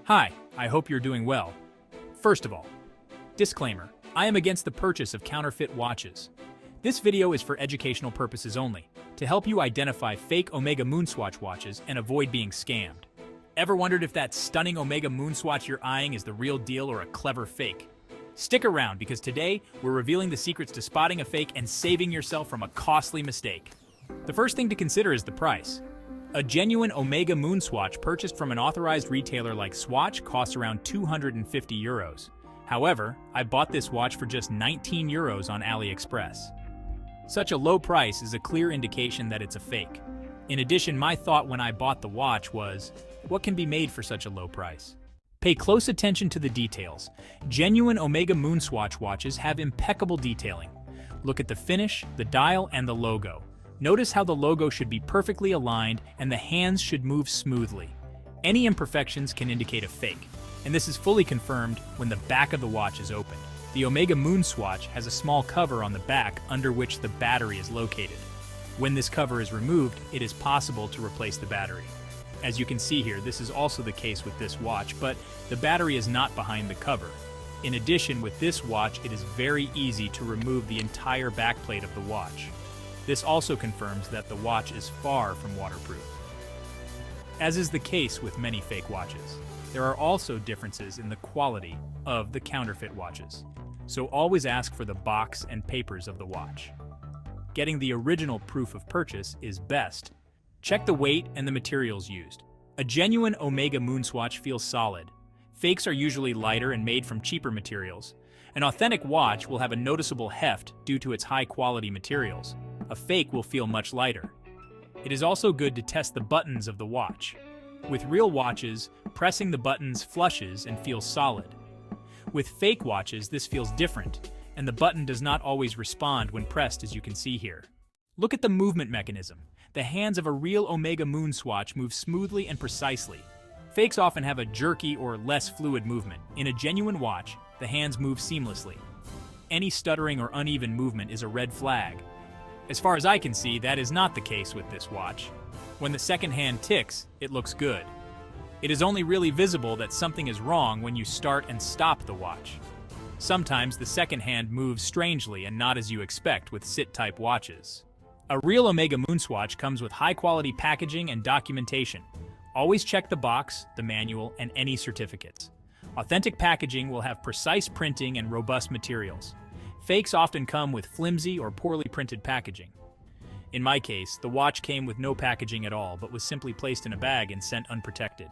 Hi, I hope you're doing well. First of all, disclaimer, I am against the purchase of counterfeit watches. This video is for educational purposes only, to help you identify fake Omega MoonSwatch watches and avoid being scammed. Ever wondered if that stunning Omega MoonSwatch you're eyeing is the real deal or a clever fake? Stick around because today we're revealing the secrets to spotting a fake and saving yourself from a costly mistake. The first thing to consider is the price. A genuine Omega MoonSwatch purchased from an authorized retailer like Swatch costs around 250 euros. However, I bought this watch for just 19 euros on AliExpress. Such a low price is a clear indication that it's a fake. In addition, my thought when I bought the watch was, what can be made for such a low price? Pay close attention to the details. Genuine Omega MoonSwatch watches have impeccable detailing. Look at the finish, the dial, and the logo. Notice how the logo should be perfectly aligned and the hands should move smoothly. Any imperfections can indicate a fake, and this is fully confirmed when the back of the watch is opened. The Omega MoonSwatch has a small cover on the back under which the battery is located. When this cover is removed, it is possible to replace the battery. As you can see here, this is also the case with this watch, but the battery is not behind the cover. In addition, with this watch, it is very easy to remove the entire backplate of the watch. This also confirms that the watch is far from waterproof. As is the case with many fake watches, there are also differences in the quality of the counterfeit watches. So always ask for the box and papers of the watch. Getting the original proof of purchase is best. Check the weight and the materials used. A genuine Omega MoonSwatch feels solid. Fakes are usually lighter and made from cheaper materials. An authentic watch will have a noticeable heft due to its high-quality materials. A fake will feel much lighter. It is also good to test the buttons of the watch. With real watches, pressing the buttons flushes and feels solid. With fake watches, this feels different, and the button does not always respond when pressed, as you can see here. Look at the movement mechanism. The hands of a real Omega MoonSwatch move smoothly and precisely. Fakes often have a jerky or less fluid movement. In a genuine watch, the hands move seamlessly. Any stuttering or uneven movement is a red flag. As far as I can see, that is not the case with this watch. When the second hand ticks, it looks good. It is only really visible that something is wrong when you start and stop the watch. Sometimes the second hand moves strangely and not as you expect with sit-type watches. A real Omega MoonSwatch comes with high-quality packaging and documentation. Always check the box, the manual, and any certificates. Authentic packaging will have precise printing and robust materials. Fakes often come with flimsy or poorly printed packaging. In my case, the watch came with no packaging at all, but was simply placed in a bag and sent unprotected.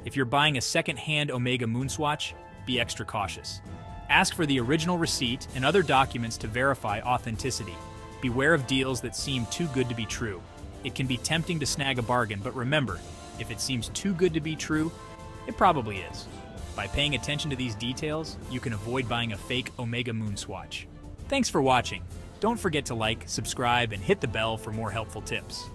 If you're buying a second-hand Omega MoonSwatch, be extra cautious. Ask for the original receipt and other documents to verify authenticity. Beware of deals that seem too good to be true. It can be tempting to snag a bargain, but remember, if it seems too good to be true, it probably is. By paying attention to these details, you can avoid buying a fake Omega MoonSwatch. Thanks for watching. Don't forget to like, subscribe, and hit the bell for more helpful tips.